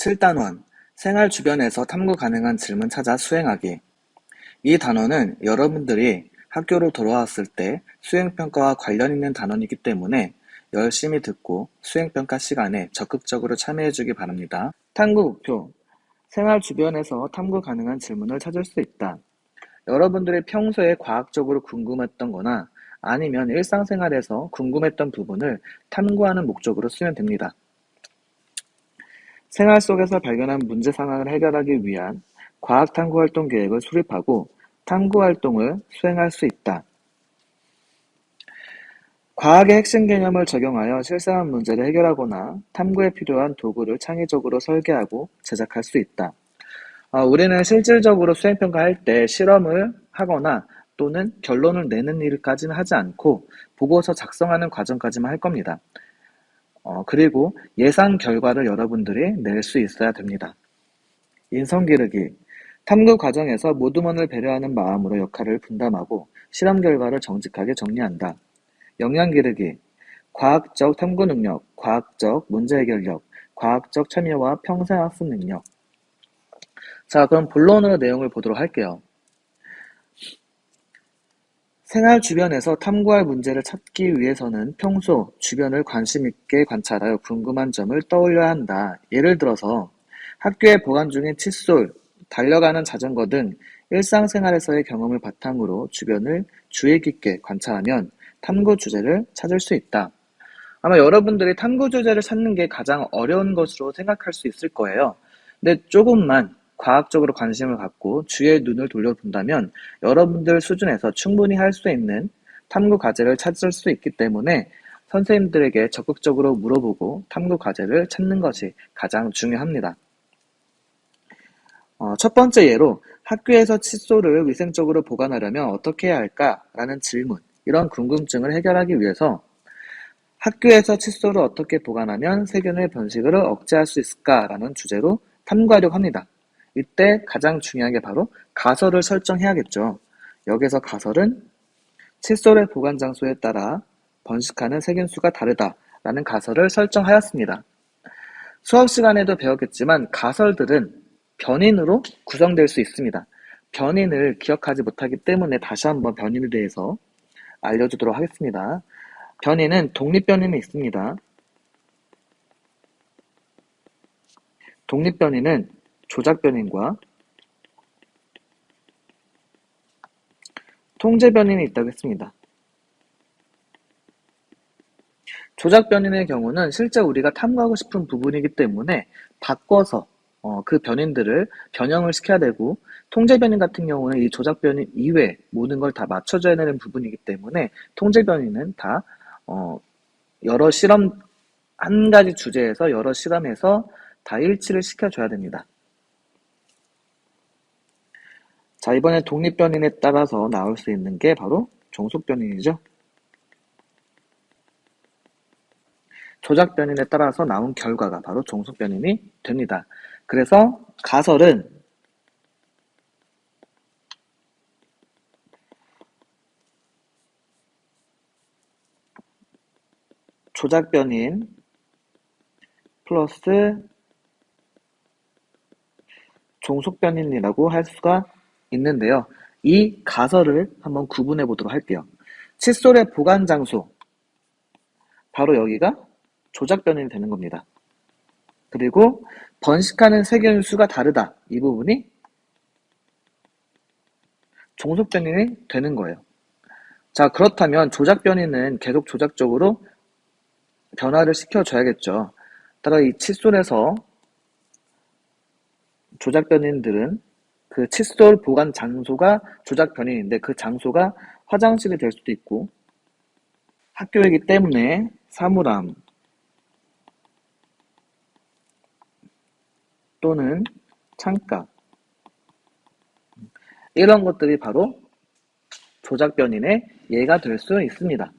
7단원 생활 주변에서 탐구 가능한 질문 찾아 수행하기. 이 단원은 여러분들이 학교로 돌아왔을 때 수행평가와 관련 있는 단원이기 때문에 열심히 듣고 수행평가 시간에 적극적으로 참여해주기 바랍니다. 탐구 목표. 생활 주변에서 탐구 가능한 질문을 찾을 수 있다. 여러분들이 평소에 과학적으로 궁금했던 거나 아니면 일상생활에서 궁금했던 부분을 탐구하는 목적으로 쓰면 됩니다. 생활 속에서 발견한 문제 상황을 해결하기 위한 과학 탐구 활동 계획을 수립하고 탐구 활동을 수행할 수 있다. 과학의 핵심 개념을 적용하여 실생활 문제를 해결하거나 탐구에 필요한 도구를 창의적으로 설계하고 제작할 수 있다. 우리는 실질적으로 수행평가할 때 실험을 하거나 또는 결론을 내는 일까지는 하지 않고 보고서 작성하는 과정까지만 할 겁니다. 그리고 예상 결과를 여러분들이 낼 수 있어야 됩니다. 인성 기르기. 탐구 과정에서 모두만을 배려하는 마음으로 역할을 분담하고 실험 결과를 정직하게 정리한다. 역량 기르기. 과학적 탐구 능력, 과학적 문제 해결력, 과학적 참여와 평생학습 능력. 자, 그럼 본론으로 내용을 보도록 할게요. 생활 주변에서 탐구할 문제를 찾기 위해서는 평소 주변을 관심 있게 관찰하여 궁금한 점을 떠올려야 한다. 예를 들어서 학교에 보관 중인 칫솔, 달려가는 자전거 등 일상생활에서의 경험을 바탕으로 주변을 주의 깊게 관찰하면 탐구 주제를 찾을 수 있다. 아마 여러분들이 탐구 주제를 찾는 게 가장 어려운 것으로 생각할 수 있을 거예요. 근데 조금만 과학적으로 관심을 갖고 주위의 눈을 돌려본다면 여러분들 수준에서 충분히 할 수 있는 탐구 과제를 찾을 수 있기 때문에 선생님들에게 적극적으로 물어보고 탐구 과제를 찾는 것이 가장 중요합니다. 첫 번째 예로 학교에서 칫솔을 위생적으로 보관하려면 어떻게 해야 할까라는 질문, 이런 궁금증을 해결하기 위해서 학교에서 칫솔을 어떻게 보관하면 세균의 번식을 억제할 수 있을까라는 주제로 탐구하려고 합니다. 이때 가장 중요한 게 바로 가설을 설정해야겠죠. 여기서 가설은 칫솔의 보관 장소에 따라 번식하는 세균수가 다르다라는 가설을 설정하였습니다. 수업 시간에도 배웠겠지만 가설들은 변인으로 구성될 수 있습니다. 변인을 기억하지 못하기 때문에 다시 한번 변인에 대해서 알려주도록 하겠습니다. 변인은 독립변인이 있습니다. 독립변인은 조작변인과 통제변인이 있다고 했습니다. 조작변인의 경우는 실제 우리가 탐구하고 싶은 부분이기 때문에 바꿔서 그 변인들을 변형을 시켜야 되고, 통제변인 같은 경우는 이 조작변인 이외 모든 걸 다 맞춰줘야 되는 부분이기 때문에 통제변인은 다 여러 실험, 한 가지 주제에서 여러 실험에서 다 일치를 시켜줘야 됩니다. 자, 이번에 독립변인에 따라서 나올 수 있는 게 바로 종속변인이죠. 조작변인에 따라서 나온 결과가 바로 종속변인이 됩니다. 그래서 가설은 조작변인 플러스 종속변인이라고 할 수가 있는데요. 이 가설을 한번 구분해 보도록 할게요. 칫솔의 보관 장소, 바로 여기가 조작변인이 되는 겁니다. 그리고 번식하는 세균 수가 다르다, 이 부분이 종속변인이 되는 거예요. 자, 그렇다면 조작변인은 계속 조작적으로 변화를 시켜줘야겠죠. 따라 이 칫솔에서 조작변인들은 그 칫솔 보관 장소가 조작변인인데 그 장소가 화장실이 될 수도 있고 학교이기 때문에 사물함 또는 창가, 이런 것들이 바로 조작변인의 예가 될 수 있습니다.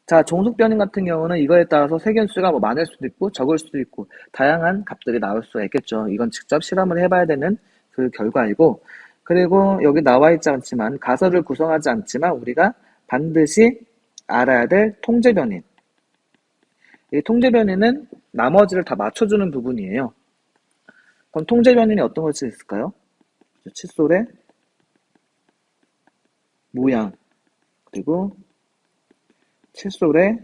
자, 종속변인 같은 경우는 이거에 따라서 세균수가 많을 수도 있고 적을 수도 있고 다양한 값들이 나올 수가 있겠죠. 이건 직접 실험을 해봐야 되는 그 결과이고, 그리고 여기 나와 있지 않지만 가설을 구성하지 않지만 우리가 반드시 알아야 될 통제변인, 이 통제변인은 나머지를 다 맞춰주는 부분이에요. 그럼 통제 변인이 어떤 것이 있을까요? 칫솔의 모양, 그리고 칫솔의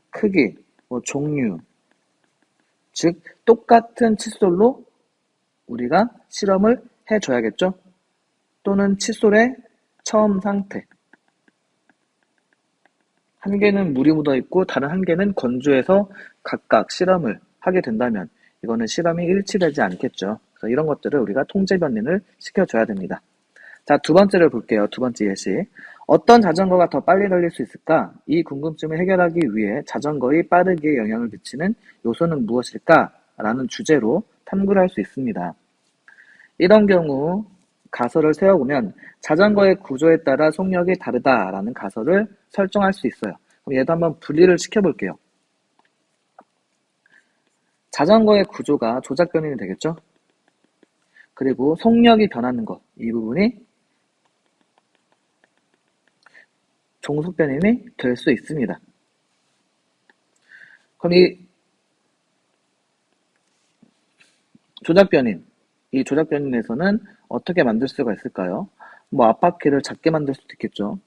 크기, 종류, 즉 똑같은 칫솔로 우리가 실험을 해줘야겠죠? 또는 칫솔의 처음 상태, 한 개는 물이 묻어있고 다른 한 개는 건조해서 각각 실험을 하게 된다면 이거는 실험이 일치되지 않겠죠. 그래서 이런 것들을 우리가 통제 변인을 시켜줘야 됩니다. 자, 두 번째를 볼게요. 두 번째 예시. 어떤 자전거가 더 빨리 달릴 수 있을까? 이 궁금증을 해결하기 위해 자전거의 빠르기에 영향을 미치는 요소는 무엇일까? 라는 주제로 탐구를 할 수 있습니다. 이런 경우 가설을 세워보면 자전거의 구조에 따라 속력이 다르다라는 가설을 설정할 수 있어요. 그럼 얘도 한번 분리를 시켜볼게요. 자전거의 구조가 조작 변인이 되겠죠? 그리고 속력이 변하는 것, 이 부분이 종속 변인이 될 수 있습니다. 그럼 이 조작 변인, 이 조작 변인에서는 어떻게 만들 수가 있을까요? 앞바퀴를 작게 만들 수도 있겠죠.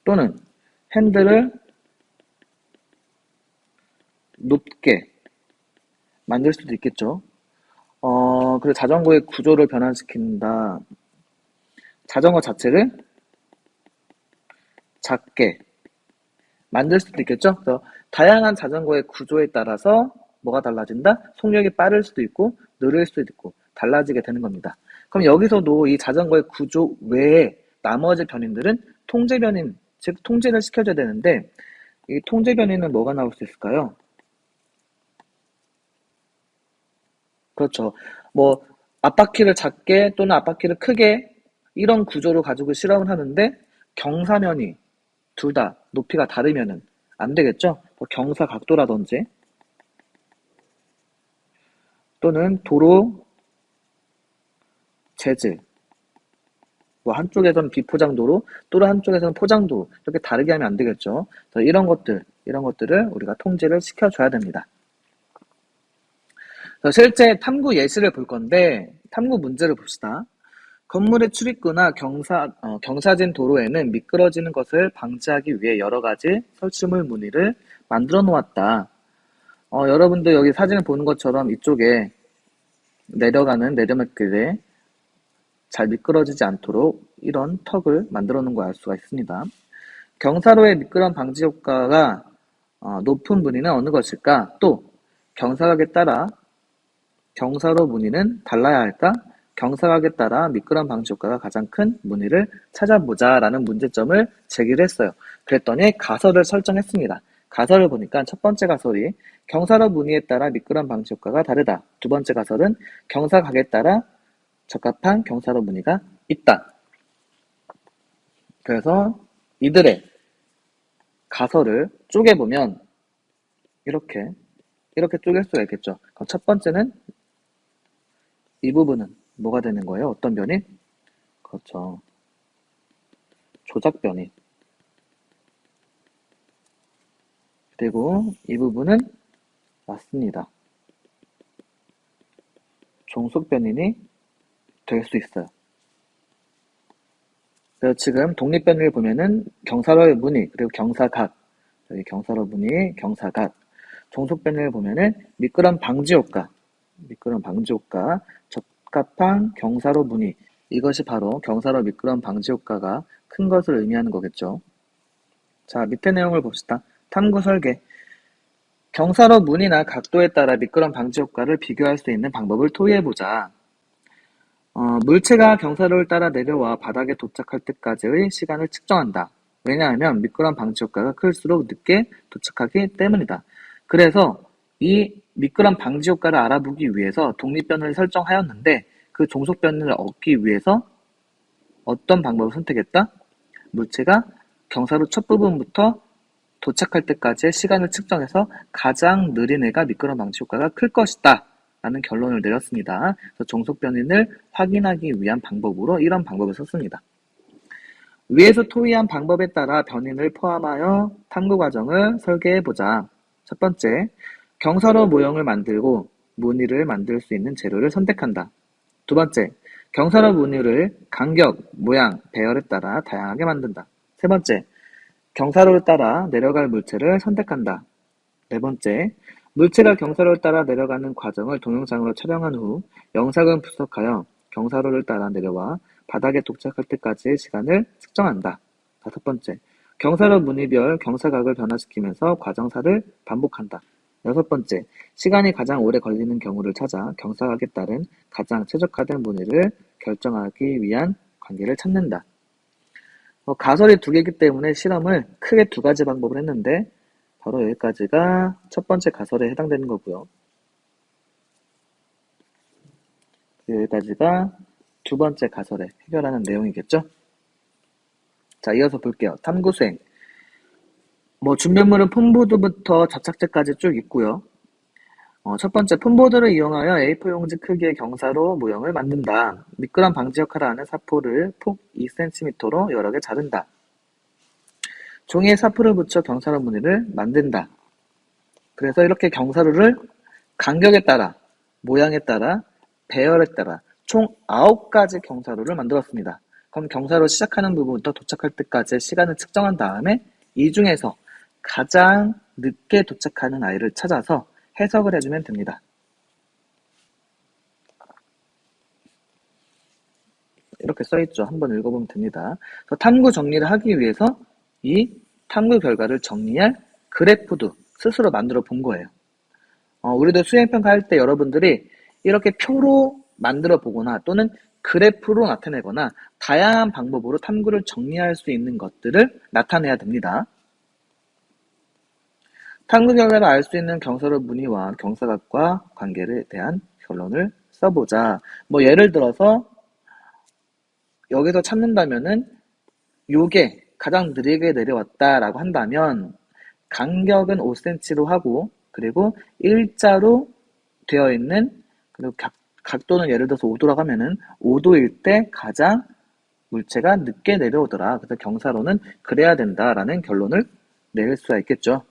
또는 핸들을 높게 만들 수도 있겠죠. 그리고 자전거의 구조를 변환시킨다. 자전거 자체를 작게 만들 수도 있겠죠. 그래서 다양한 자전거의 구조에 따라서 뭐가 달라진다? 속력이 빠를 수도 있고 느릴 수도 있고 달라지게 되는 겁니다. 그럼 여기서도 이 자전거의 구조 외에 나머지 변인들은 통제 변인, 즉 통제를 시켜줘야 되는데 이 통제 변인은 뭐가 나올 수 있을까요? 그렇죠. 앞바퀴를 작게 또는 앞바퀴를 크게 이런 구조를 가지고 실험을 하는데 경사면이 둘 다 높이가 다르면은 안 되겠죠? 경사 각도라든지 또는 도로 재질, 한쪽에서는 비포장도로 또는 한쪽에서는 포장도로 이렇게 다르게 하면 안 되겠죠? 이런 것들을 우리가 통제를 시켜줘야 됩니다. 실제 탐구 예시를 볼 건데 탐구 문제를 봅시다. 건물의 출입구나 경사진 도로에는 미끄러지는 것을 방지하기 위해 여러 가지 설치물 무늬를 만들어 놓았다. 여러분도 여기 사진을 보는 것처럼 이쪽에 내려가는 내리막길에 잘 미끄러지지 않도록 이런 턱을 만들어 놓은 걸 알 수가 있습니다. 경사로의 미끄럼 방지 효과가 높은 무늬는 어느 것일까? 또 경사각에 따라 경사로 무늬는 달라야 할까? 경사각에 따라 미끄럼 방지 효과가 가장 큰 무늬를 찾아보자라는 문제점을 제기를 했어요. 그랬더니 가설을 설정했습니다. 가설을 보니까 첫 번째 가설이 경사로 무늬에 따라 미끄럼 방지 효과가 다르다. 두 번째 가설은 경사각에 따라 적합한 경사로 무늬가 있다. 그래서 이들의 가설을 쪼개보면 이렇게 쪼갤 수가 있겠죠. 그럼 첫 번째는 이 부분은 뭐가 되는 거예요? 어떤 변인? 그렇죠. 조작 변인. 그리고 이 부분은 맞습니다. 종속 변인이 될 수 있어요. 그래서 지금 독립 변인을 보면은 경사로의 무늬, 그리고 경사각, 여기 경사로 무늬, 경사각. 종속 변인을 보면은 미끄럼 방지 효과, 적합한 경사로 무늬. 이것이 바로 경사로 미끄럼 방지 효과가 큰 것을 의미하는 거겠죠. 자, 밑에 내용을 봅시다. 탐구 설계. 경사로 무늬나 각도에 따라 미끄럼 방지 효과를 비교할 수 있는 방법을 토의해보자. 물체가 경사로를 따라 내려와 바닥에 도착할 때까지의 시간을 측정한다. 왜냐하면 미끄럼 방지 효과가 클수록 늦게 도착하기 때문이다. 그래서 이 미끄럼 방지 효과를 알아보기 위해서 독립변을 설정하였는데 그 종속변을 얻기 위해서 어떤 방법을 선택했다? 물체가 경사로 첫 부분부터 도착할 때까지의 시간을 측정해서 가장 느린 애가 미끄럼 방지 효과가 클 것이다 라는 결론을 내렸습니다. 그래서 종속 변인을 확인하기 위한 방법으로 이런 방법을 썼습니다. 위에서 토의한 방법에 따라 변인을 포함하여 탐구 과정을 설계해보자. 첫 번째, 경사로 모형을 만들고 무늬를 만들 수 있는 재료를 선택한다. 두 번째, 경사로 무늬를 간격, 모양, 배열에 따라 다양하게 만든다. 세 번째, 경사로를 따라 내려갈 물체를 선택한다. 네 번째, 물체가 경사로를 따라 내려가는 과정을 동영상으로 촬영한 후 영상은 분석하여 경사로를 따라 내려와 바닥에 도착할 때까지의 시간을 측정한다. 다섯 번째, 경사로 무늬별 경사각을 변화시키면서 과정사를 반복한다. 여섯 번째, 시간이 가장 오래 걸리는 경우를 찾아 경사각에 따른 가장 최적화된 무늬를 결정하기 위한 관계를 찾는다. 가설이 두 개이기 때문에 실험을 크게 두 가지 방법을 했는데 바로 여기까지가 첫 번째 가설에 해당되는 거고요. 여기까지가 두 번째 가설에 해결하는 내용이겠죠? 자, 이어서 볼게요. 탐구 수행. 준변물은 폼보드부터 접착제까지 쭉 있고요. 첫 번째, 폼보드를 이용하여 A4 용지 크기의 경사로 모형을 만든다. 미끄럼 방지 역할을 하는 사포를 폭 2cm로 여러 개 자른다. 종이에 사포를 붙여 경사로 무늬를 만든다. 그래서 이렇게 경사로를 간격에 따라, 모양에 따라, 배열에 따라 총 9가지 경사로를 만들었습니다. 그럼 경사로 시작하는 부분부터 도착할 때까지의 시간을 측정한 다음에 이 중에서 가장 늦게 도착하는 아이를 찾아서 해석을 해주면 됩니다. 이렇게 써있죠. 한번 읽어보면 됩니다. 그래서 탐구 정리를 하기 위해서 이 탐구 결과를 정리할 그래프도 스스로 만들어 본 거예요. 우리도 수행평가할 때 여러분들이 이렇게 표로 만들어 보거나 또는 그래프로 나타내거나 다양한 방법으로 탐구를 정리할 수 있는 것들을 나타내야 됩니다. 탐구 결과를 알 수 있는 경사로 무늬와 경사각과 관계에 대한 결론을 써보자. 예를 들어서 여기서 찾는다면은 요게 가장 느리게 내려왔다라고 한다면 간격은 5cm로 하고 그리고 일자로 되어 있는 그리고 각도는 예를 들어서 5도라고 하면은 5도일 때 가장 물체가 늦게 내려오더라. 그래서 경사로는 그래야 된다라는 결론을 내릴 수가 있겠죠.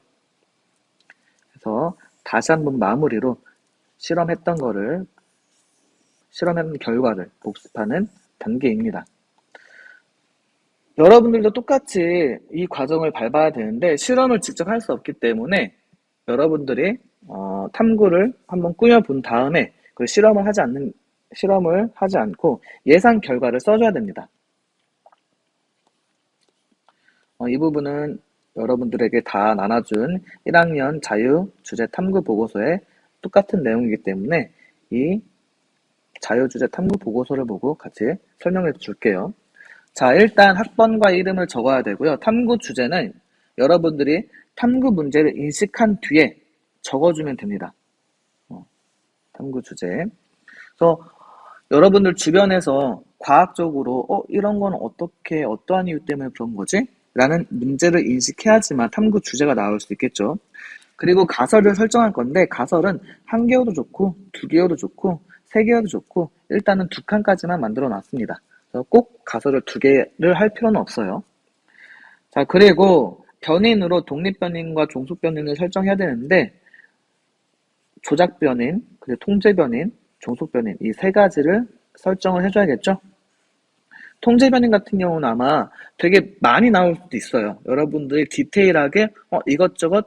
그래서 다시 한번 마무리로 실험했던 결과를 복습하는 단계입니다. 여러분들도 똑같이 이 과정을 밟아야 되는데 실험을 직접 할 수 없기 때문에 여러분들이 탐구를 한번 꾸며본 다음에 그 실험을 하지 않고 예상 결과를 써줘야 됩니다. 이 부분은 여러분들에게 다 나눠준 1학년 자유 주제 탐구 보고서에 똑같은 내용이기 때문에 이 자유 주제 탐구 보고서를 보고 같이 설명해 줄게요. 자, 일단 학번과 이름을 적어야 되고요. 탐구 주제는 여러분들이 탐구 문제를 인식한 뒤에 적어주면 됩니다. 탐구 주제. 그래서 여러분들 주변에서 과학적으로 이런 건 어떠한 이유 때문에 그런 거지? 라는 문제를 인식해야지만 탐구 주제가 나올 수 있겠죠. 그리고 가설을 설정할 건데 가설은 1개여도 좋고 2개여도 좋고 3개여도 좋고 일단은 2칸까지만 만들어 놨습니다. 꼭 가설을 2개를 할 필요는 없어요. 자, 그리고 변인으로 독립변인과 종속변인을 설정해야 되는데 조작변인, 그리고 통제변인, 종속변인 이 3가지를 설정을 해줘야겠죠? 통제변인 같은 경우는 아마 되게 많이 나올 수도 있어요. 여러분들이 디테일하게 이것저것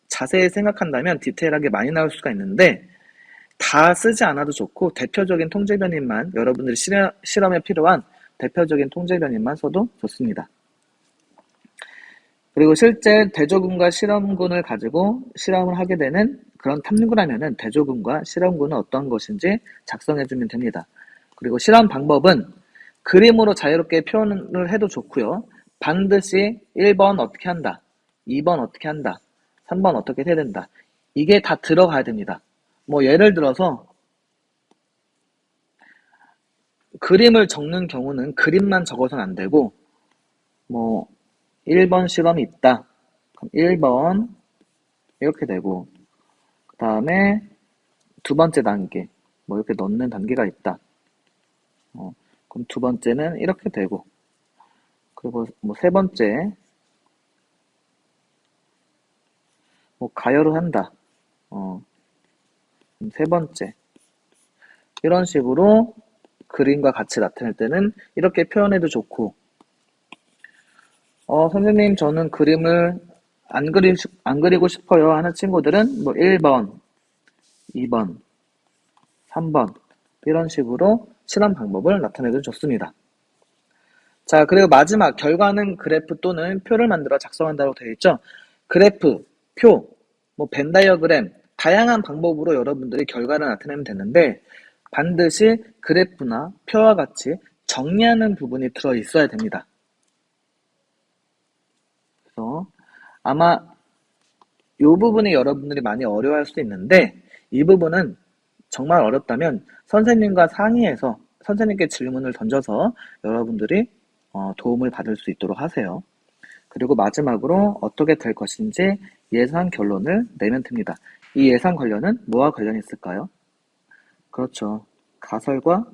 자세히 생각한다면 디테일하게 많이 나올 수가 있는데 다 쓰지 않아도 좋고 대표적인 통제변인만 여러분들이 실험에 필요한 대표적인 통제변인만 써도 좋습니다. 그리고 실제 대조군과 실험군을 가지고 실험을 하게 되는 그런 탐구라면은 대조군과 실험군은 어떤 것인지 작성해주면 됩니다. 그리고 실험 방법은 그림으로 자유롭게 표현을 해도 좋고요. 반드시 1번 어떻게 한다, 2번 어떻게 한다, 3번 어떻게 해야 된다. 이게 다 들어가야 됩니다. 예를 들어서 그림을 적는 경우는 그림만 적어서는 안 되고 1번 실험이 있다. 그럼 1번 이렇게 되고 그 다음에 두 번째 단계 이렇게 넣는 단계가 있다. 그럼 두 번째는 이렇게 되고 그리고 뭐 세 번째, 뭐 가열을 한다. 어, 세 번째. 이런 식으로 그림과 같이 나타낼 때는 이렇게 표현해도 좋고, 선생님, 저는 그림을 안 그리고 싶어요 하는 친구들은 뭐 1번, 2번, 3번, 이런 식으로 실험 방법을 나타내도 좋습니다. 자, 그리고 마지막, 결과는 그래프 또는 표를 만들어 작성한다고 되어 있죠? 그래프, 표, 뭐 벤 다이어그램, 다양한 방법으로 여러분들이 결과를 나타내면 되는데, 반드시 그래프나 표와 같이 정리하는 부분이 들어 있어야 됩니다. 그래서 아마 이 부분이 여러분들이 많이 어려워할 수도 있는데, 이 부분은 정말 어렵다면 선생님과 상의해서 선생님께 질문을 던져서 여러분들이 도움을 받을 수 있도록 하세요. 그리고 마지막으로 어떻게 될 것인지 예상 결론을 내면 됩니다. 이 예상 관련은 뭐와 관련이 있을까요? 그렇죠. 가설과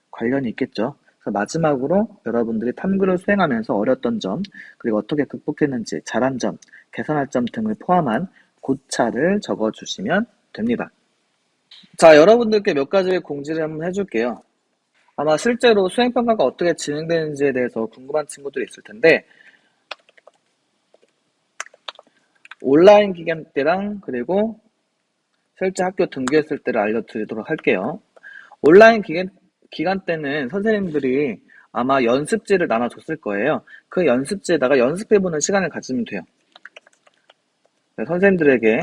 관련이 있겠죠. 그래서 마지막으로 여러분들이 탐구를 수행하면서 어렸던 점, 그리고 어떻게 극복했는지, 잘한 점, 개선할 점 등을 포함한 고차를 적어주시면 됩니다. 자, 여러분들께 몇 가지 공지를 한번 해줄게요. 아마 실제로 수행평가가 어떻게 진행되는지에 대해서 궁금한 친구들이 있을 텐데, 온라인 기간 때랑 그리고 실제 학교 등교했을 때를 알려드리도록 할게요. 온라인 기간 때는 선생님들이 아마 연습지를 나눠줬을 거예요. 그 연습지에다가 연습해보는 시간을 가지면 돼요. 선생님들에게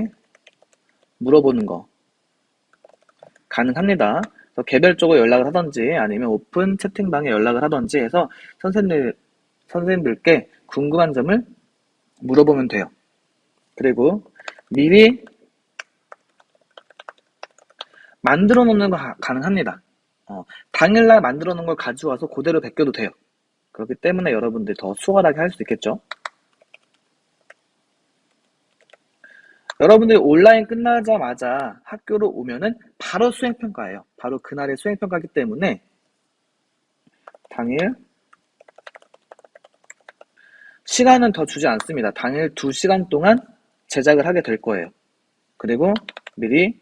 물어보는 거 가능합니다. 그래서 개별적으로 연락을 하던지 아니면 오픈 채팅방에 연락을 하던지 해서 선생님들께 궁금한 점을 물어보면 돼요. 그리고 미리 만들어 놓는 거 가능합니다. 당일날 만들어 놓은 걸 가져와서 그대로 베껴도 돼요. 그렇기 때문에 여러분들이 더 수월하게 할 수 있겠죠. 여러분들이 온라인 끝나자마자 학교로 오면은 바로 수행평가예요. 바로 그날의 수행평가이기 때문에 당일 시간은 더 주지 않습니다. 당일 2시간 동안 제작을 하게 될 거예요. 그리고 미리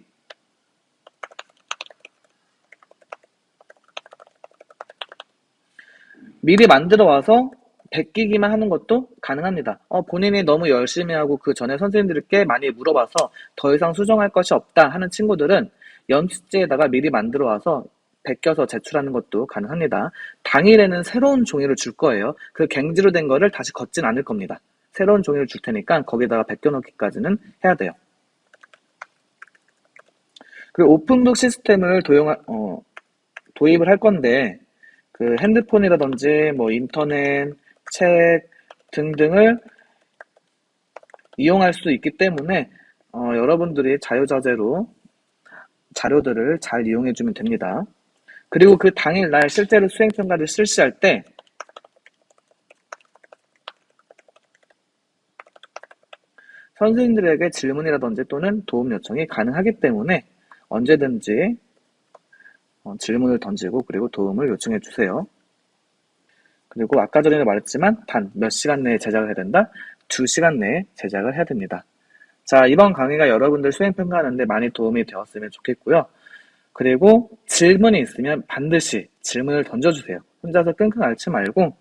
만들어 와서 베끼기만 하는 것도 가능합니다. 본인이 너무 열심히 하고 그 전에 선생님들께 많이 물어봐서 더 이상 수정할 것이 없다 하는 친구들은 연습지에다가 미리 만들어 와서 베껴서 제출하는 것도 가능합니다. 당일에는 새로운 종이를 줄 거예요. 그 갱지로 된 거를 다시 걷진 않을 겁니다. 새로운 종이를 줄 테니까 거기다가 베껴놓기까지는 해야 돼요. 그리고 오픈북 시스템을 도입을 할 건데 그 핸드폰이라든지 뭐 인터넷, 책 등등을 이용할 수 있기 때문에 여러분들이 자유자재로 자료들을 잘 이용해주면 됩니다. 그리고 그 당일날 실제로 수행평가를 실시할 때 선생님들에게 질문이라든지 또는 도움 요청이 가능하기 때문에 언제든지 질문을 던지고 그리고 도움을 요청해 주세요. 그리고 아까 전에 말했지만 단 몇 시간 내에 제작을 해야 된다? 2시간 내에 제작을 해야 됩니다. 자, 이번 강의가 여러분들 수행평가하는데 많이 도움이 되었으면 좋겠고요. 그리고 질문이 있으면 반드시 질문을 던져주세요. 혼자서 끙끙 앓지 말고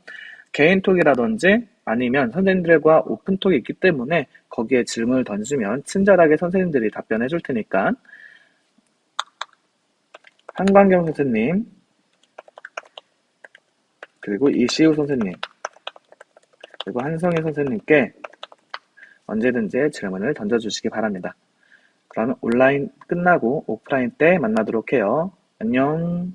개인톡이라든지 아니면 선생님들과 오픈톡이 있기 때문에 거기에 질문을 던지면 친절하게 선생님들이 답변해 줄 테니까 한광경 선생님 그리고 이시우 선생님 그리고 한성희 선생님께 언제든지 질문을 던져주시기 바랍니다. 그러면 온라인 끝나고 오프라인 때 만나도록 해요. 안녕.